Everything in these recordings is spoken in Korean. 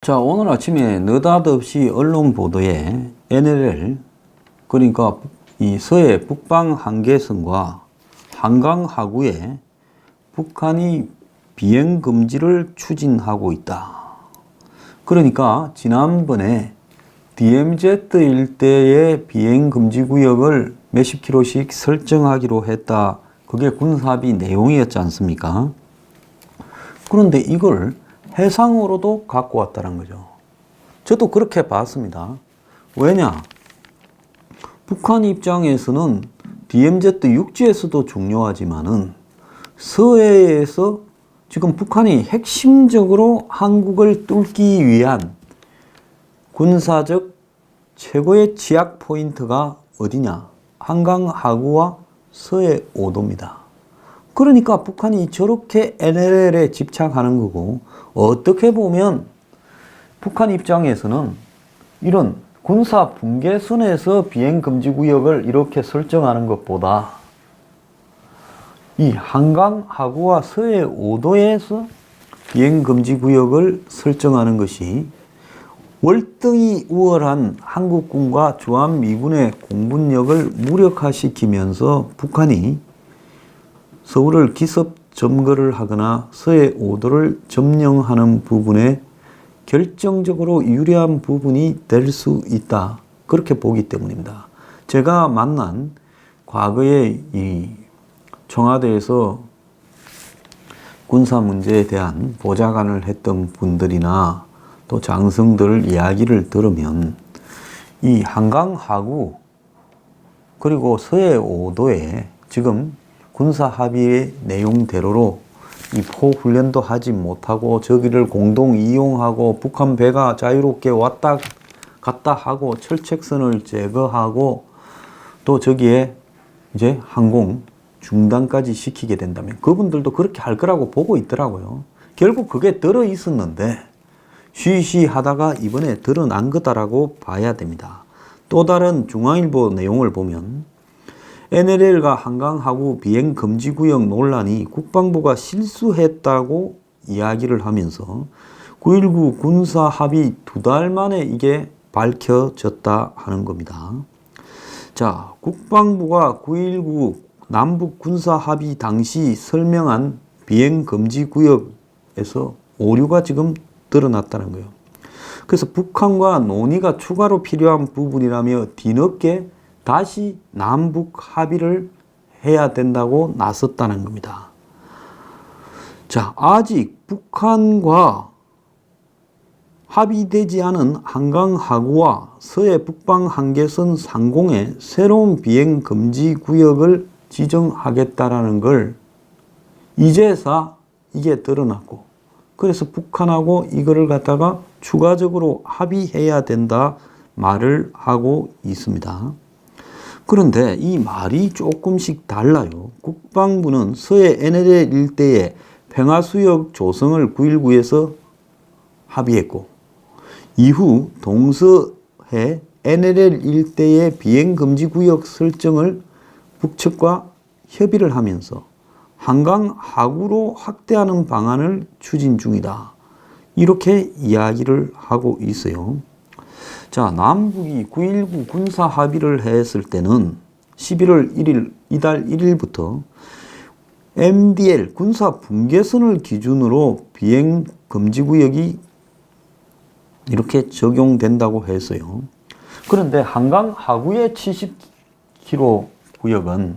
자, 오늘 아침에 느닷없이 언론 보도에 NLL, 그러니까 이 서해 북방 한계선과 한강 하구에 북한이 비행 금지를 추진하고 있다. 그러니까 지난번에 DMZ 일대의 비행 금지 구역을 몇십 킬로씩 설정하기로 했다. 그게 군사합의 내용이었지 않습니까? 그런데 이걸 해상으로도 갖고 왔다는 거죠. 저도 그렇게 봤습니다. 왜냐? 북한 입장에서는 DMZ 육지에서도 중요하지만은 서해에서 지금 북한이 핵심적으로 한국을 뚫기 위한 군사적 최고의 지약 포인트가 어디냐? 한강 하구와 서해 5도입니다. 그러니까 북한이 저렇게 NLL에 집착하는 거고, 어떻게 보면 북한 입장에서는 이런 군사 분계선에서 비행 금지 구역을 이렇게 설정하는 것보다 이 한강 하구와 서해 5도에서 비행 금지 구역을 설정하는 것이 월등히 우월한 한국군과 주한미군의 공분력을 무력화시키면서 북한이 서울을 기습 점거를 하거나 서해 5도를 점령하는 부분에 결정적으로 유리한 부분이 될 수 있다. 그렇게 보기 때문입니다. 제가 만난 과거에 이 청와대에서 군사 문제에 대한 보좌관을 했던 분들이나 또 장성들 이야기를 들으면 이 한강 하구 그리고 서해 5도에 지금 군사 합의의 내용대로로 이 포훈련도 하지 못하고 저기를 공동 이용하고 북한 배가 자유롭게 왔다 갔다 하고 철책선을 제거하고 또 저기에 이제 항공 중단까지 시키게 된다면 그분들도 그렇게 할 거라고 보고 있더라고요. 결국 그게 들어 있었는데 쉬쉬하다가 이번에 드러난 거다라고 봐야 됩니다. 또 다른 중앙일보 내용을 보면 NLL과 한강 하구 비행 금지 구역 논란이 국방부가 실수했다고 이야기를 하면서 9.19 군사 합의 2달 만에 이게 밝혀졌다 하는 겁니다. 자, 국방부가 9.19 남북 군사 합의 당시 설명한 비행 금지 구역에서 오류가 지금 드러났다는 거예요. 그래서 북한과 논의가 추가로 필요한 부분이라며 뒤늦게 다시 남북 합의를 해야 된다고 나섰다는 겁니다. 자, 아직 북한과 합의되지 않은 한강 하구와 서해 북방 한계선 상공에 새로운 비행 금지 구역을 지정하겠다라는 걸 이제서 이게 드러났고, 그래서 북한하고 이거를 갖다가 추가적으로 합의해야 된다 말을 하고 있습니다. 그런데 이 말이 조금씩 달라요. 국방부는 서해 NLL 일대의 평화수역 조성을 9.19에서 합의했고, 이후 동서해 NLL 일대의 비행금지구역 설정을 북측과 협의를 하면서 한강 하구로 확대하는 방안을 추진 중이다. 이렇게 이야기를 하고 있어요. 자, 남북이 9.19 군사 합의를 했을 때는 11월 1일, 이달 1일부터 MDL 군사 분계선을 기준으로 비행 금지 구역이 이렇게 적용된다고 했어요. 그런데 한강 하구의 70km 구역은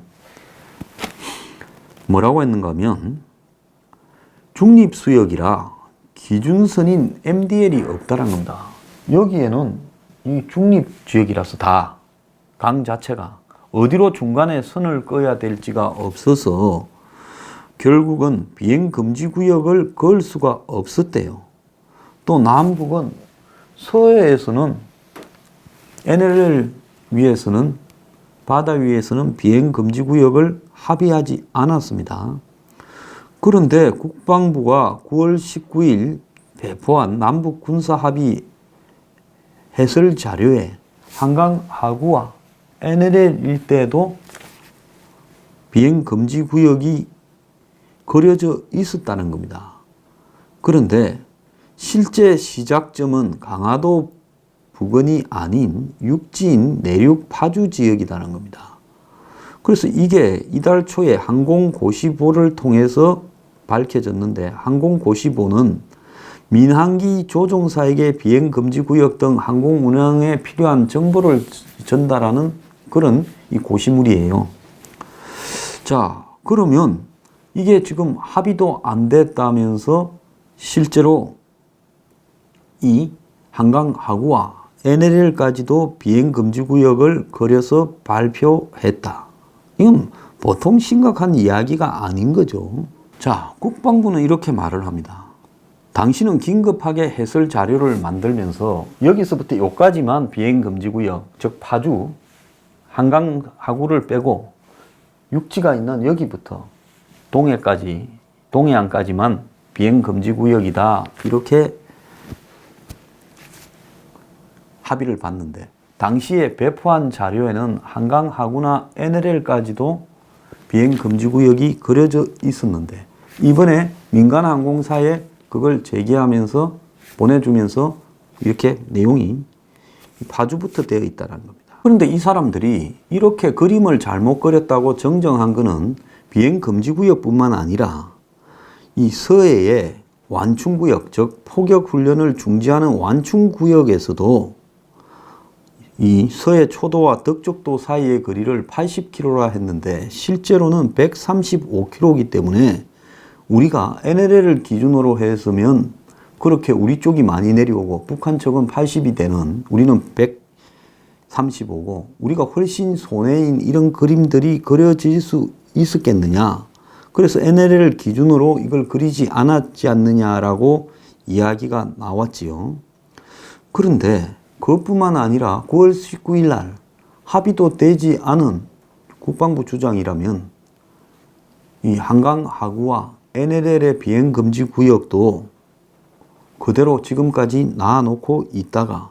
뭐라고 했는가 하면 중립수역이라 기준선인 MDL이 없다는 겁니다. 여기에는 이 중립지역이라서 다 강 자체가 어디로 중간에 선을 그어야 될지가 없어서 결국은 비행금지구역을 그을 수가 없었대요. 또 남북은 서해에서는 NLL 위에서는 바다 위에서는 비행금지구역을 합의하지 않았습니다. 그런데 국방부가 9월 19일 배포한 남북 군사합의 해설 자료에 한강 하구와 NLL 일대에도 비행금지구역이 그려져 있었다는 겁니다. 그런데 실제 시작점은 강화도 부근이 아닌 육지인 내륙 파주 지역이라는 겁니다. 그래서 이게 이달 초에 항공고시보를 통해서 밝혀졌는데, 항공고시보는 민항기 조종사에게 비행금지구역 등 항공 운항에 필요한 정보를 전달하는 그런 이 고시물이에요. 자, 그러면 이게 지금 합의도 안 됐다면서 실제로 이 한강하구와 NLL까지도 비행금지구역을 그려서 발표했다. 이건 보통 심각한 이야기가 아닌 거죠. 자, 국방부는 이렇게 말을 합니다. 당신은 긴급하게 해설 자료를 만들면서 여기서부터 여기까지만 비행금지구역, 즉 파주, 한강하구를 빼고 육지가 있는 여기부터 동해안까지만 비행금지구역이다. 이렇게 합의를 봤는데, 당시에 배포한 자료에는 한강하구나 NLL까지도 비행금지구역이 그려져 있었는데, 이번에 민간항공사에 그걸 제기하면서 보내주면서 이렇게 내용이 파주부터 되어 있다는 겁니다. 그런데 이 사람들이 이렇게 그림을 잘못 그렸다고 정정한 것은 비행금지구역뿐만 아니라 이 서해의 완충구역, 즉 포격훈련을 중지하는 완충구역에서도 이 서해 초도와 덕적도 사이의 거리를 80km라 했는데 실제로는 135km이기 때문에 우리가 NLL을 기준으로 했으면 그렇게 우리 쪽이 많이 내려오고 북한 쪽은 80이 되는, 우리는 135고 우리가 훨씬 손해인 이런 그림들이 그려질 수 있었겠느냐. 그래서 NLL을 기준으로 이걸 그리지 않았지 않느냐라고 이야기가 나왔지요. 그런데 그것뿐만 아니라 9월 19일 날 합의도 되지 않은 국방부 주장이라면 이 한강하구와 NLL의 비행금지 구역도 그대로 지금까지 놔놓고 있다가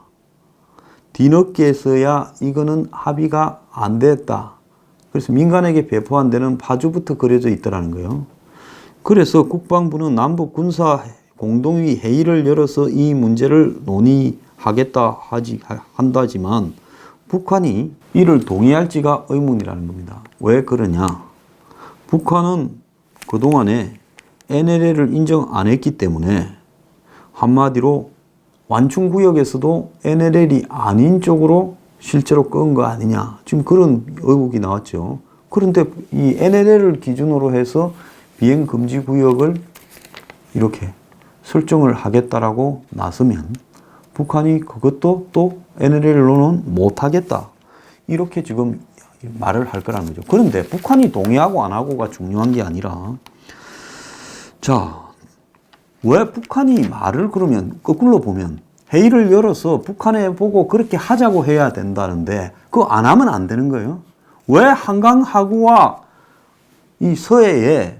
뒤늦게서야 이거는 합의가 안 됐다. 그래서 민간에게 배포한 데는 파주부터 그려져 있더라는 거예요. 그래서 국방부는 남북 군사 공동위 회의를 열어서 이 문제를 논의하겠다 한다지만 북한이 이를 동의할지가 의문이라는 겁니다. 왜 그러냐? 북한은 그동안에 NLL을 인정 안 했기 때문에 한마디로 완충구역에서도 NLL이 아닌 쪽으로 실제로 끈 거 아니냐. 지금 그런 의혹이 나왔죠. 그런데 이 NLL을 기준으로 해서 비행금지구역을 이렇게 설정을 하겠다라고 나서면 북한이 그것도 또 NLL로는 못하겠다. 이렇게 지금 말을 할 거라는 거죠. 그런데 북한이 동의하고 안 하고가 중요한 게 아니라, 자, 왜 북한이 말을 그러면 거꾸로 보면 회의를 열어서 북한에 보고 그렇게 하자고 해야 된다는데 그거 안 하면 안 되는 거예요. 왜 한강하구와 이 서해에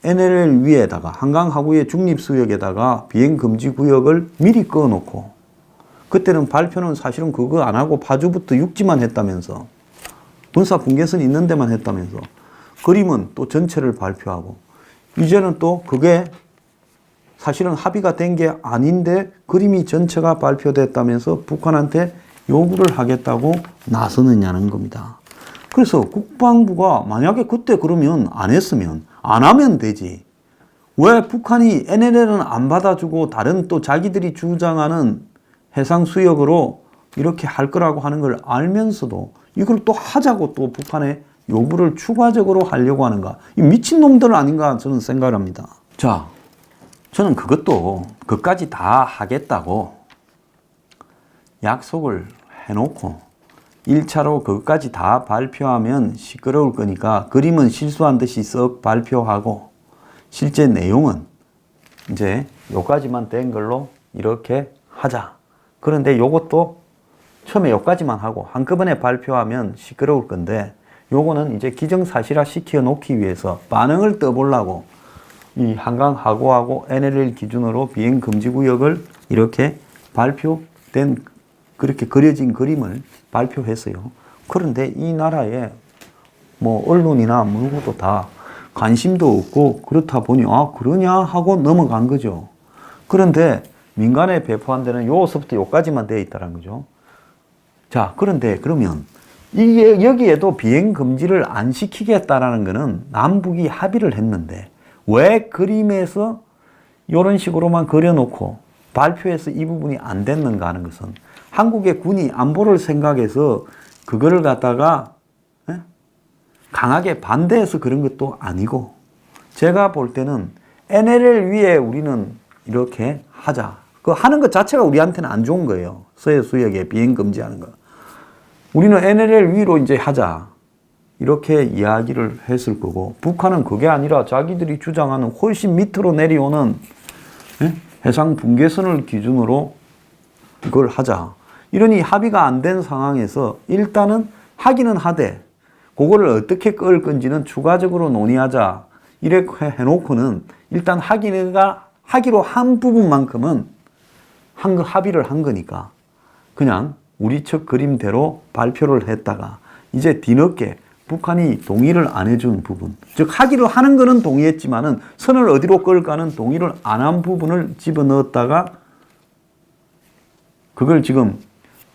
NLL 위에다가 한강하구의 중립수역에다가 비행금지구역을 미리 꺼놓고, 그때는 발표는 사실은 그거 안 하고 파주부터 육지만 했다면서, 군사 분계선이 있는 데만 했다면서, 그림은 또 전체를 발표하고, 이제는 또 그게 사실은 합의가 된 게 아닌데 그림이 전체가 발표됐다면서 북한한테 요구를 하겠다고 나서느냐는 겁니다. 그래서 국방부가 만약에 그때 그러면 안 했으면 안 하면 되지. 왜 북한이 NLL은 안 받아주고 다른 또 자기들이 주장하는 해상 수역으로 이렇게 할 거라고 하는 걸 알면서도 이걸 또 하자고 또 북한에 요구를 추가적으로 하려고 하는가. 이 미친놈들 아닌가 저는 생각을 합니다. 자, 저는 그것도 그까지 다 하겠다고 약속을 해놓고 1차로 그것까지 다 발표하면 시끄러울 거니까 그림은 실수한 듯이 썩 발표하고 실제 내용은 이제 요까지만 된 걸로 이렇게 하자. 그런데 요것도 처음에 요까지만 하고 한꺼번에 발표하면 시끄러울 건데 요거는 이제 기정사실화 시켜 놓기 위해서 반응을 떠보려고 이 한강하구하고 NLL 기준으로 비행금지구역을 이렇게 발표된, 그렇게 그려진 그림을 발표했어요. 그런데 이 나라에 뭐 언론이나 누구도 다 관심도 없고 그렇다 보니 아 그러냐 하고 넘어간 거죠. 그런데 민간에 배포한 데는 요서부터 요까지만 되어 있다는 거죠. 자, 그런데 그러면 이게 여기에도 비행 금지를 안 시키겠다라는 거는 남북이 합의를 했는데 왜 그림에서 이런 식으로만 그려놓고 발표해서 이 부분이 안 됐는가 하는 것은 한국의 군이 안보를 생각해서 그거를 갖다가 강하게 반대해서 그런 것도 아니고 제가 볼 때는 NLL 위에 우리는 이렇게 하자. 그 하는 것 자체가 우리한테는 안 좋은 거예요. 서해 수역에 비행 금지하는 거. 우리는 NLL 위로 이제 하자. 이렇게 이야기를 했을 거고 북한은 그게 아니라 자기들이 주장하는 훨씬 밑으로 내려오는 해상 분계선을 기준으로 이걸 하자. 이러니 합의가 안 된 상황에서 일단은 하기는 하되 그거를 어떻게 끌 건지는 추가적으로 논의하자. 이렇게 해놓고는 일단 하기로 한 부분만큼은 합의를 한 거니까 그냥 우리 측 그림대로 발표를 했다가 이제 뒤늦게 북한이 동의를 안 해준 부분, 즉 하기로 하는 거는 동의했지만은 선을 어디로 끌까는 동의를 안 한 부분을 집어넣었다가 그걸 지금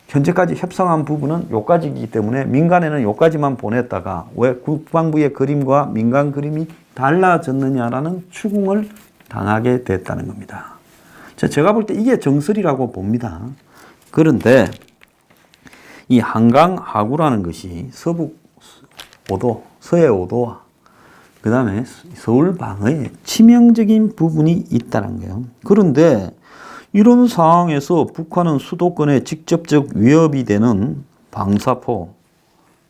현재까지 협상한 부분은 요까지이기 때문에 민간에는 요까지만 보냈다가 왜 국방부의 그림과 민간 그림이 달라졌느냐라는 추궁을 당하게 됐다는 겁니다. 제가 볼 때 이게 정설이라고 봅니다. 그런데 이 한강 하구라는 것이 서북 5도, 서해 5도와 그 다음에 서울 방어에 치명적인 부분이 있다는 거예요. 그런데 이런 상황에서 북한은 수도권에 직접적 위협이 되는 방사포,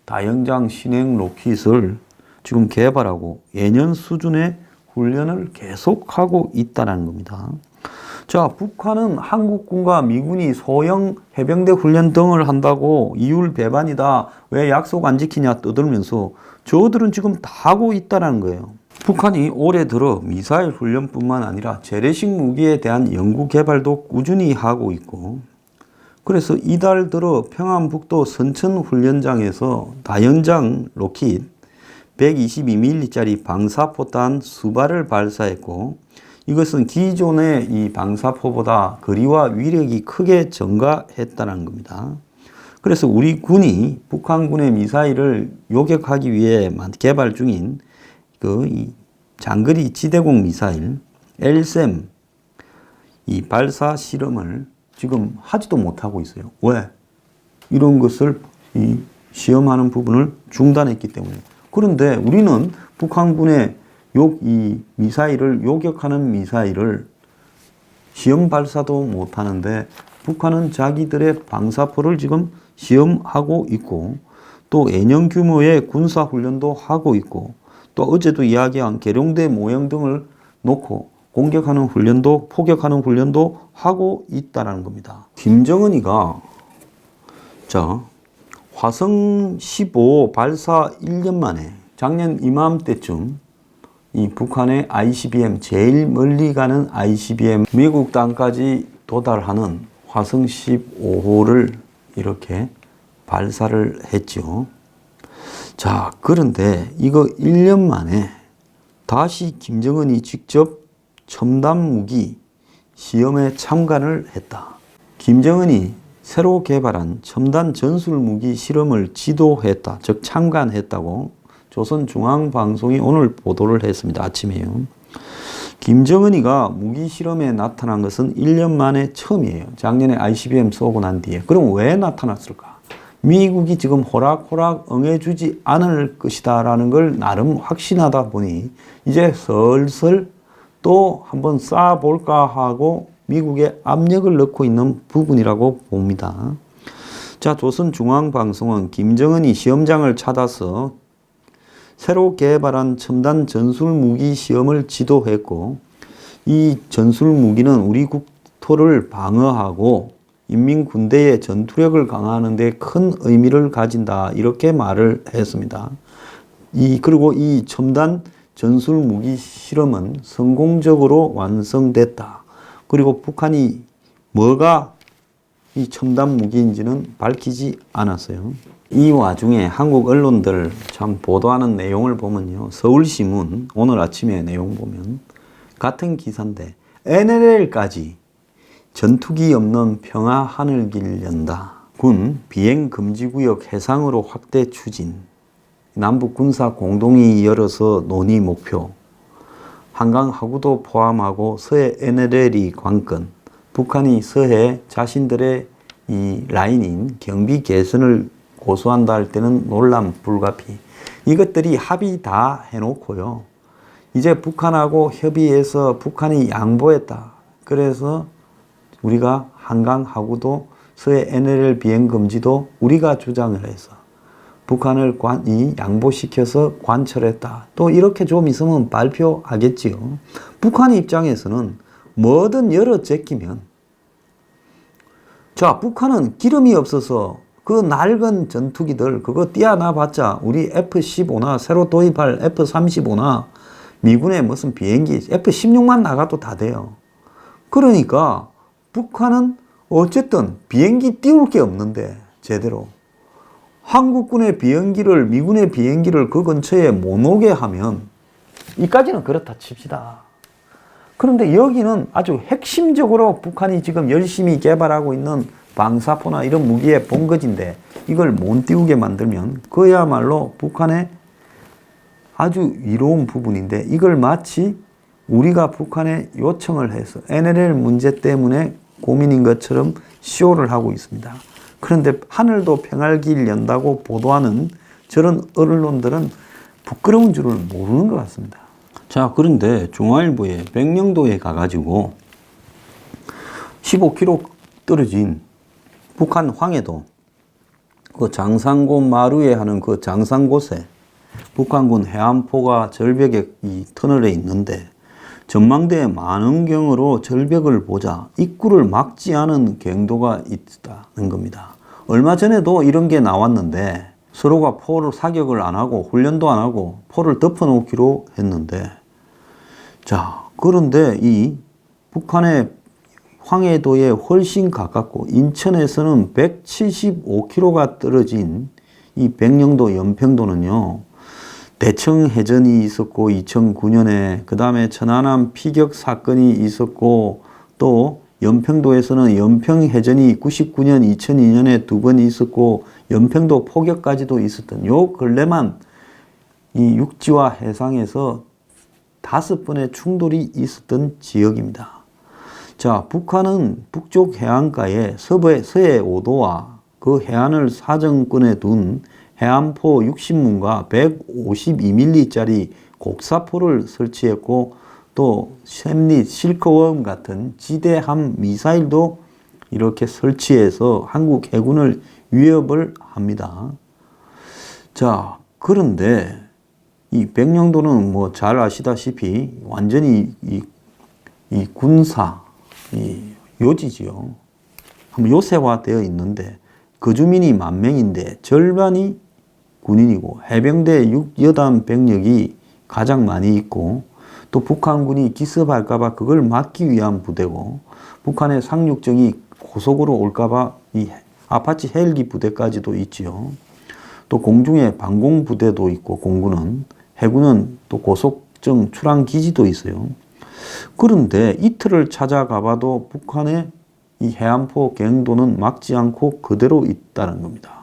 다연장 신행 로켓을 지금 개발하고 예년 수준의 훈련을 계속하고 있다는 겁니다. 자, 북한은 한국군과 미군이 소형 해병대 훈련 등을 한다고 이율 배반이다. 왜 약속 안 지키냐 떠들면서 저들은 지금 다 하고 있다는 거예요. 북한이 올해 들어 미사일 훈련뿐만 아니라 재래식 무기에 대한 연구 개발도 꾸준히 하고 있고 그래서 이달 들어 평안북도 선천훈련장에서 다연장 로켓 122mm짜리 방사포탄 수발을 발사했고 이것은 기존의 이 방사포보다 거리와 위력이 크게 증가했다는 겁니다. 그래서 우리 군이 북한군의 미사일을 요격하기 위해 개발 중인 이 장거리 지대공 미사일 LSAM 이 발사 실험을 지금 하지도 못하고 있어요. 왜? 이런 것을 시험하는 부분을 중단했기 때문에. 그런데 우리는 북한군의 이 미사일을 요격하는 미사일을 시험 발사도 못하는데 북한은 자기들의 방사포를 지금 시험하고 있고 또 예년 규모의 군사훈련도 하고 있고 또 어제도 이야기한 계룡대 모형 등을 놓고 공격하는 훈련도 포격하는 훈련도 하고 있다는 겁니다. 김정은이가 화성 15 발사 1년 만에 작년 이맘때쯤 이 북한의 ICBM 제일 멀리 가는 ICBM 미국 땅까지 도달하는 화성 15호를 이렇게 발사를 했죠. 자, 그런데 이거 1년 만에 다시 김정은이 직접 첨단 무기 시험에 참관을 했다. 김정은이 새로 개발한 첨단 전술 무기 실험을 지도했다. 즉 참관했다고 조선중앙방송이 오늘 보도를 했습니다. 아침에요. 김정은이가 무기 실험에 나타난 것은 1년 만에 처음이에요. 작년에 ICBM 쏘고 난 뒤에. 그럼 왜 나타났을까? 미국이 지금 호락호락 응해주지 않을 것이다 라는 걸 나름 확신하다 보니 이제 슬슬 또 한번 쏴볼까 하고 미국에 압력을 넣고 있는 부분이라고 봅니다. 자, 조선중앙방송은 김정은이 시험장을 찾아서 새로 개발한 첨단 전술 무기 시험을 지도했고 이 전술 무기는 우리 국토를 방어하고 인민군대의 전투력을 강화하는 데 큰 의미를 가진다 이렇게 말을 했습니다. 그리고 이 첨단 전술 무기 실험은 성공적으로 완성됐다. 그리고 북한이 뭐가 이 첨단 무기인지는 밝히지 않았어요. 이 와중에 한국 언론들 참 보도하는 내용을 보면요. 서울신문 오늘 아침에 내용 보면 같은 기사인데 NLL까지 전투기 없는 평화 하늘길 연다. 군 비행 금지구역 해상으로 확대 추진. 남북 군사 공동이 열어서 논의 목표. 한강 하구도 포함하고 서해 NLL이 관건. 북한이 서해 자신들의 이 라인인 경비 개선을 고수한다 할 때는 논란 불가피. 이것들이 합의 다 해놓고요. 이제 북한하고 협의해서 북한이 양보했다. 그래서 우리가 한강 하구도 서해 NLL 비행 금지도 우리가 주장을 해서 북한을 양보시켜서 관철했다. 또 이렇게 좀 있으면 발표하겠지요. 북한 입장에서는 뭐든 열어 제끼면, 자, 북한은 기름이 없어서 그 낡은 전투기들 그거 띄어놔봤자 우리 F-15나 새로 도입할 F-35나 미군의 무슨 비행기 F-16만 나가도 다 돼요. 그러니까 북한은 어쨌든 비행기 띄울 게 없는데 제대로 한국군의 비행기를 미군의 비행기를 그 근처에 못 오게 하면, 이까지는 그렇다 칩시다. 그런데 여기는 아주 핵심적으로 북한이 지금 열심히 개발하고 있는 방사포나 이런 무기의 본거지인데 이걸 못 띄우게 만들면 그야말로 북한의 아주 위로운 부분인데, 이걸 마치 우리가 북한에 요청을 해서 NLL 문제 때문에 고민인 것처럼 쇼를 하고 있습니다. 그런데 하늘도 평화길 연다고 보도하는 저런 언론들은 부끄러운 줄을 모르는 것 같습니다. 자, 그런데 중앙일보에 백령도에 가가지고 15km 떨어진 북한 황해도 그 장산고 마루에 하는 그 장산곳에 북한군 해안포가 절벽에 이 터널에 있는데 전망대 만원경으로 절벽을 보자 입구를 막지 않은 갱도가 있다는 겁니다. 얼마 전에도 이런 게 나왔는데 서로가 포를 사격을 안 하고 훈련도 안 하고 포를 덮어놓기로 했는데, 자, 그런데 이 북한의 황해도에 훨씬 가깝고 인천에서는 175km가 떨어진 이 백령도 연평도는요, 대청 해전이 있었고 2009년에 그 다음에 천안함 피격 사건이 있었고 또 연평도에서는 연평해전이 99년 2002년에 2번 있었고 연평도 포격까지도 있었던 요 근래만 이 육지와 해상에서 5번의 충돌이 있었던 지역입니다. 자, 북한은 북쪽 해안가에 서해 5도와 그 해안을 사정권에 둔 해안포 60문과 152mm짜리 곡사포를 설치했고 또 샘릿, 실크웜 같은 지대함 미사일도 이렇게 설치해서 한국 해군을 위협을 합니다. 자, 그런데 이 백령도는 뭐 잘 아시다시피 완전히 이 군사 요지지요. 한번 요새화되어 있는데 거주민이 10,000명인데 절반이 군인이고 해병대 6여단 병력이 가장 많이 있고 또 북한군이 기습할까봐 그걸 막기 위한 부대고 북한의 상륙정이 고속으로 올까봐 이 아파치 헬기 부대까지도 있지요. 또 공중에 방공 부대도 있고 공군은 해군은 또 고속정 출항 기지도 있어요. 그런데 이틀을 찾아가봐도 북한의 이 해안포 갱도는 막지 않고 그대로 있다는 겁니다.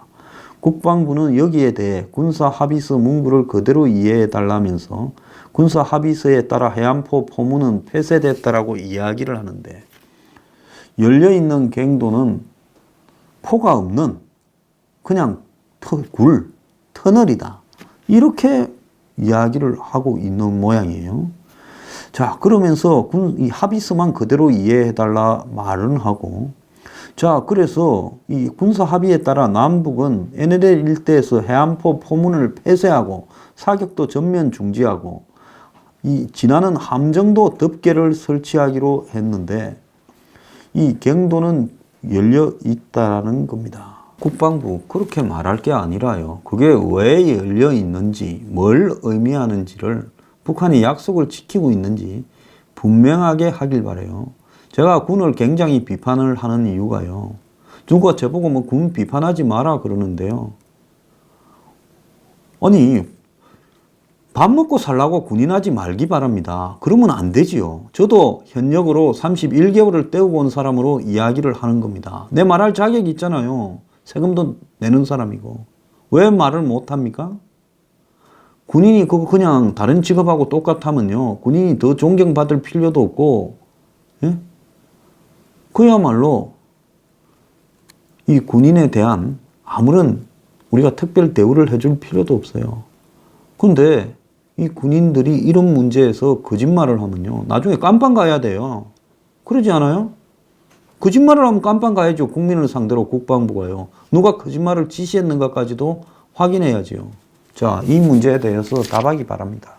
국방부는 여기에 대해 군사합의서 문구를 그대로 이해해달라면서 군사합의서에 따라 해안포 포문은 폐쇄됐다라고 이야기를 하는데 열려있는 갱도는 포가 없는 그냥 터널이다. 이렇게 이야기를 하고 있는 모양이에요. 자, 그러면서 이 합의서만 그대로 이해해달라 말은 하고, 자, 그래서 이 군사 합의에 따라 남북은 NLL 일대에서 해안포 포문을 폐쇄하고 사격도 전면 중지하고 이 지나는 함정도 덮개를 설치하기로 했는데 이 갱도는 열려 있다는 겁니다. 국방부 그렇게 말할 게 아니라요. 그게 왜 열려 있는지, 뭘 의미하는지를 북한이 약속을 지키고 있는지 분명하게 하길 바라요. 제가 군을 굉장히 비판을 하는 이유가요. 누가 저보고 뭐 군 비판하지 마라 그러는데요. 아니, 밥 먹고 살라고 군인하지 말기 바랍니다. 그러면 안 되지요. 저도 현역으로 31개월을 때우고 온 사람으로 이야기를 하는 겁니다. 내 말할 자격이 있잖아요. 세금도 내는 사람이고. 왜 말을 못합니까? 군인이 그거 그냥 다른 직업하고 똑같다면요. 군인이 더 존경받을 필요도 없고, 예? 그야말로 이 군인에 대한 아무런 우리가 특별 대우를 해줄 필요도 없어요. 근데 이 군인들이 이런 문제에서 거짓말을 하면요. 나중에 깜빵 가야 돼요. 그러지 않아요? 거짓말을 하면 깜빵 가야죠. 국민을 상대로 국방부가요. 누가 거짓말을 지시했는가까지도 확인해야지요. 자, 이 문제에 대해서 답하기 바랍니다.